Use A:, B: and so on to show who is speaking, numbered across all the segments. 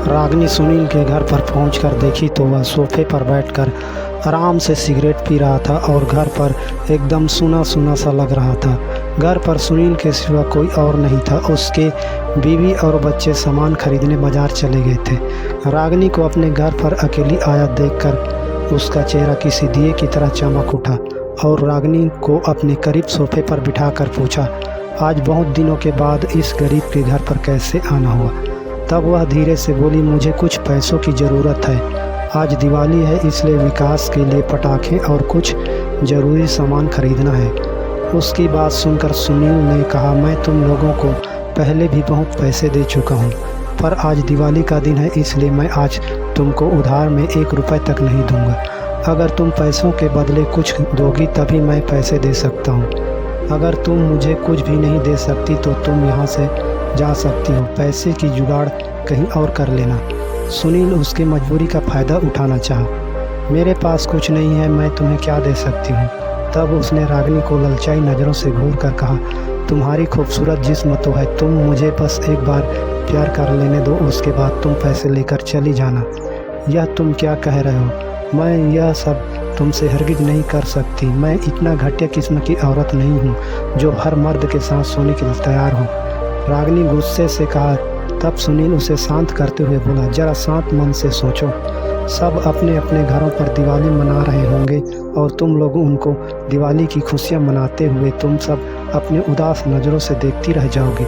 A: रागिनी सुनील के घर पर पहुंचकर देखी तो वह सोफे पर बैठकर आराम से सिगरेट पी रहा था और घर पर एकदम सूना सूना सा लग रहा था। घर पर सुनील के सिवा कोई और नहीं था। उसके बीवी और बच्चे सामान खरीदने बाजार चले गए थे। रागिनी को अपने घर पर अकेली आया देखकर उसका चेहरा किसी दिए की तरह चमक उठा और रागिनी को अपने करीब सोफे पर बिठाकर पूछा, आज बहुत दिनों के बाद इस गरीब के घर पर कैसे आना हुआ। तब वह धीरे से बोली, मुझे कुछ पैसों की ज़रूरत है। आज दिवाली है, इसलिए विकास के लिए पटाखे और कुछ ज़रूरी सामान खरीदना है। उसकी बात सुनकर सुनील ने कहा, मैं तुम लोगों को पहले भी बहुत पैसे दे चुका हूँ, पर आज दिवाली का दिन है, इसलिए मैं आज तुमको उधार में 1 रुपये तक नहीं दूंगा। अगर तुम पैसों के बदले कुछ दोगी तभी मैं पैसे दे सकता हूँ। अगर तुम मुझे कुछ भी नहीं दे सकती तो तुम यहाँ से जा सकती हो। पैसे की जुगाड़ कहीं और कर लेना। सुनील उसकी मजबूरी का फ़ायदा उठाना चाहा। मेरे पास कुछ नहीं है, मैं तुम्हें क्या दे सकती हूँ। तब उसने रागिनी को ललचाई नज़रों से घूर कर कहा, तुम्हारी खूबसूरत जिस्म तो है, तुम मुझे बस एक बार प्यार कर लेने दो, उसके बाद तुम पैसे लेकर चली जाना। यह तुम क्या कह रहे हो? मैं यह सब तुमसे हरगिज़ नहीं कर सकती। मैं इतना घटिया किस्म की औरत नहीं हूँ जो हर मर्द के साथ सोने के लिए तैयार हो। रागिनी गुस्से से कहा। तब सुनील उसे शांत करते हुए बोला, जरा शांत मन से सोचो। सब अपने अपने घरों पर दिवाली मना रहे होंगे और तुम लोग उनको दिवाली की खुशियाँ मनाते हुए तुम सब अपने उदास नज़रों से देखती रह जाओगी।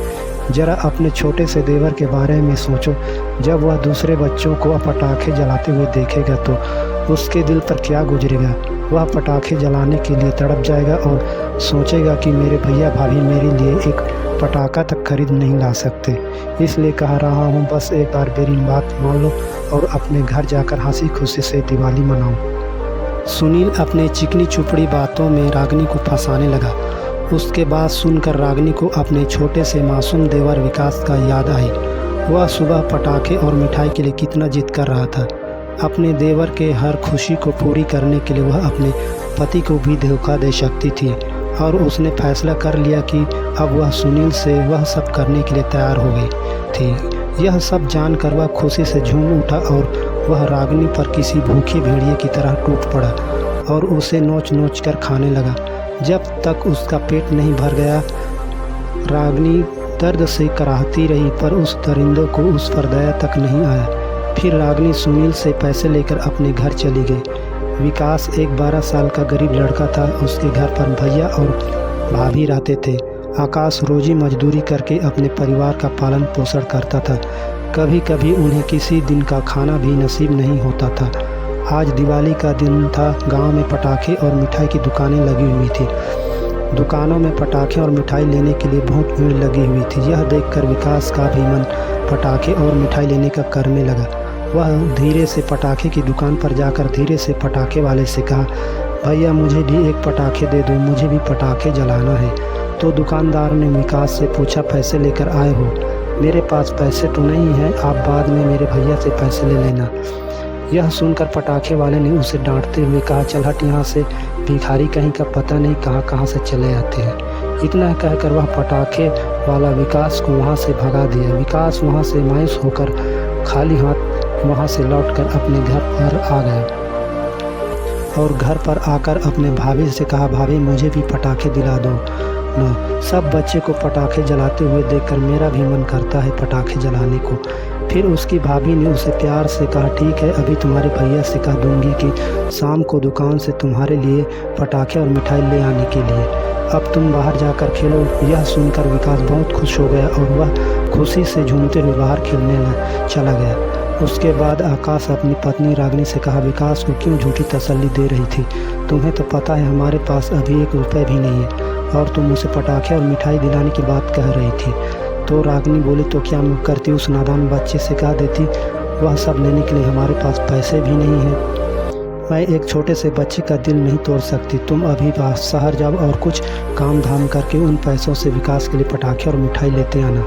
A: जरा अपने छोटे से देवर के बारे में सोचो। जब वह दूसरे बच्चों को पटाखे जलाते हुए देखेगा तो उसके दिल पर क्या गुजरेगा। वह पटाखे जलाने के लिए तड़प जाएगा और सोचेगा कि मेरे भैया भाभी मेरे लिए एक पटाखा तक खरीद नहीं ला सकते। इसलिए कह रहा हूँ, बस एक बार मेरी बात मान लो और अपने घर जाकर हंसी खुशी से दिवाली मनाओ। सुनील अपने चिकनी चुपड़ी बातों में रागिनी को फंसाने लगा। उसके बाद सुनकर रागिनी को अपने छोटे से मासूम देवर विकास का याद आई। वह सुबह पटाखे और मिठाई के लिए कितना जिद कर रहा था। अपने देवर के हर खुशी को पूरी करने के लिए वह अपने पति को भी धोखा दे सकती थी और उसने फैसला कर लिया कि अब वह सुनील से वह सब करने के लिए तैयार हो गई थी। यह सब जानकर वह खुशी से झूम उठा और वह रागिनी पर किसी भूखे भेड़िए की तरह टूट पड़ा और उसे नोच नोच कर खाने लगा। जब तक उसका पेट नहीं भर गया, रागिनी दर्द से कराहती रही, पर उस दरिंदों को उस पर दया तक नहीं आया। फिर रागिनी सुनील से पैसे लेकर अपने घर चली गई। विकास एक 12 साल का गरीब लड़का था। उसके घर पर भैया और भाभी रहते थे। आकाश रोजी मजदूरी करके अपने परिवार का पालन पोषण करता था। कभी कभी उन्हें किसी दिन का खाना भी नसीब नहीं होता था। आज दिवाली का दिन था। गांव में पटाखे और मिठाई की दुकानें लगी हुई थी। दुकानों में पटाखे और मिठाई लेने के लिए बहुत भीड़ लगी हुई थी। यह देखकर विकास का भी मन पटाखे और मिठाई लेने का करने लगा। वह धीरे से पटाखे की दुकान पर जाकर धीरे से पटाखे वाले से कहा, भैया मुझे भी एक पटाखे दे दो, मुझे भी पटाखे जलाना है। तो दुकानदार ने विकास से पूछा, पैसे लेकर आए हो? मेरे पास पैसे तो नहीं है, आप बाद में मेरे भैया से पैसे ले लेना। यह सुनकर पटाखे वाले ने उसे डांटते हुए कहा, चल हट यहाँ से, भिखारी कहीं का पता नहीं कहाँ कहाँ से चले आते हैं। इतना कहकर वह पटाखे वाला विकास को वहाँ से भगा दिया। विकास वहाँ से मायूस होकर खाली हाथ वहाँ से लौटकर अपने घर पर आ गया और घर पर आकर अपने भाभी से कहा, भाभी मुझे भी पटाखे दिला दो ना। सब बच्चे को पटाखे जलाते हुए देखकर मेरा भी मन करता है पटाखे जलाने को। फिर उसकी भाभी ने उसे प्यार से कहा, ठीक है, अभी तुम्हारे भैया से कह दूंगी कि शाम को दुकान से तुम्हारे लिए पटाखे और मिठाई ले आने के लिए। अब तुम बाहर जाकर खेलो। यह सुनकर विकास बहुत खुश हो गया और वह खुशी से झूमते हुए बाहर खेलने चला गया। उसके बाद आकाश अपनी पत्नी रागिनी से कहा, विकास को क्यों झूठी तसल्ली दे रही थी? तुम्हें तो पता है हमारे पास अभी 1 रुपये भी नहीं है और तुम उसे पटाखे और मिठाई दिलाने की बात कह रही थी। तो रागिनी बोली, तो क्या मैं करती उस नादान बच्चे से कह देती, वह सब लेने के लिए हमारे पास पैसे भी नहीं हैं। मैं एक छोटे से बच्चे का दिल नहीं तोड़ सकती। तुम अभी शहर जाओ और कुछ काम धाम करके उन पैसों से विकास के लिए पटाखे और मिठाई लेते आना।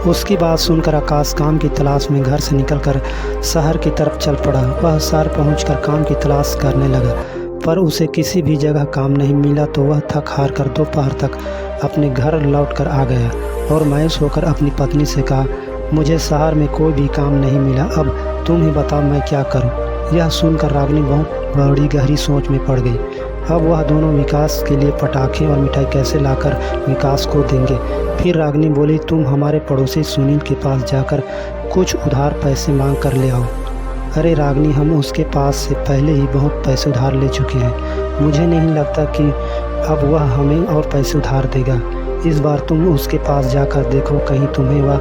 A: उसकी बात सुनकर आकाश काम की तलाश में घर से निकलकर शहर की तरफ चल पड़ा। वह शहर पहुंचकर काम की तलाश करने लगा, पर उसे किसी भी जगह काम नहीं मिला तो वह थक हार कर दोपहर तक अपने घर लौट कर आ गया और मायूस होकर अपनी पत्नी से कहा, मुझे शहर में कोई भी काम नहीं मिला, अब तुम ही बताओ मैं क्या करूं। यह सुनकर रागिनी बहुत बड़ी गहरी सोच में पड़ गई। अब वह दोनों विकास के लिए पटाखे और मिठाई कैसे लाकर विकास को देंगे। फिर रागिनी बोली, तुम हमारे पड़ोसी सुनील के पास जाकर कुछ उधार पैसे मांग कर ले आओ। अरे रागिनी, हम उसके पास से पहले ही बहुत पैसे उधार ले चुके हैं, मुझे नहीं लगता कि अब वह हमें और पैसे उधार देगा। इस बार तुम उसके पास जाकर देखो, कहीं तुम्हें वह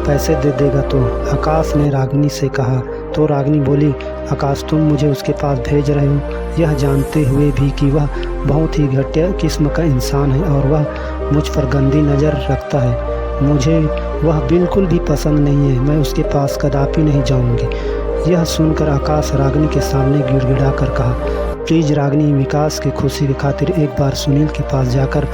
A: पैसे दे देगा तो। आकाश ने रागिनी से कहा। तो रागिनी बोली, आकाश, तुम मुझे उसके पास भेज रहे हो यह जानते हुए भी कि वह बहुत ही घटिया किस्म का इंसान है और वह मुझ पर गंदी नज़र रखता है। मुझे वह बिल्कुल भी पसंद नहीं है, मैं उसके पास कदापि नहीं जाऊंगी। यह सुनकर आकाश रागिनी के सामने गिड़गिड़ा कर कहा, प्लीज़ रागिनी, विकास की खुशी की खातिर एक बार सुनील के पास जाकर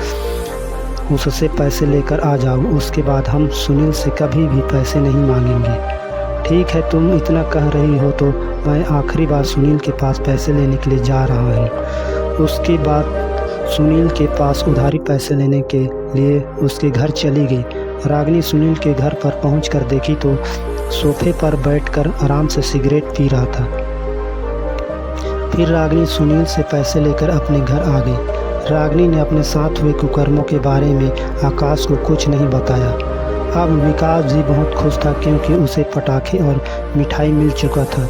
A: उससे पैसे लेकर आ जाओ, उसके बाद हम सुनील से कभी भी पैसे नहीं मांगेंगे। ठीक है, तुम इतना कह रही हो तो मैं आखिरी बार सुनील के पास पैसे लेने के लिए जा रहा हूँ। उसके बाद सुनील के पास उधारी पैसे लेने के लिए उसके घर चली गई। रागिनी सुनील के घर पर पहुंचकर देखी तो सोफे पर बैठकर आराम से सिगरेट पी रहा था। फिर रागिनी सुनील से पैसे लेकर अपने घर आ गई। रागिनी ने अपने साथ हुए कुकर्मों के बारे में आकाश को कुछ नहीं बताया। अब विकास भी बहुत खुश था क्योंकि उसे पटाखे और मिठाई मिल चुका था।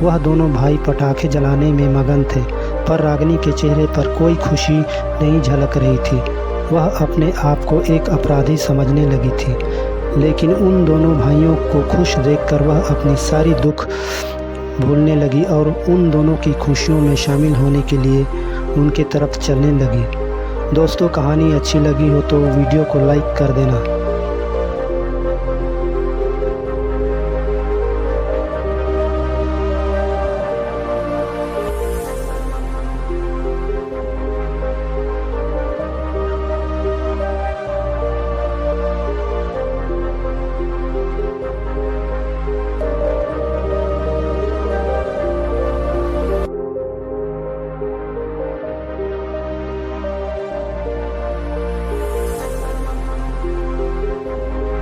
A: वह दोनों भाई पटाखे जलाने में मगन थे, पर रागिनी के चेहरे पर कोई खुशी नहीं झलक रही थी। वह अपने आप को एक अपराधी समझने लगी थी। लेकिन उन दोनों भाइयों को खुश देखकर वह अपनी सारी दुख भूलने लगी और उन दोनों की खुशियों में शामिल होने के लिए उनके तरफ चलने लगी। दोस्तों, कहानी अच्छी लगी हो तो वीडियो को लाइक कर देना।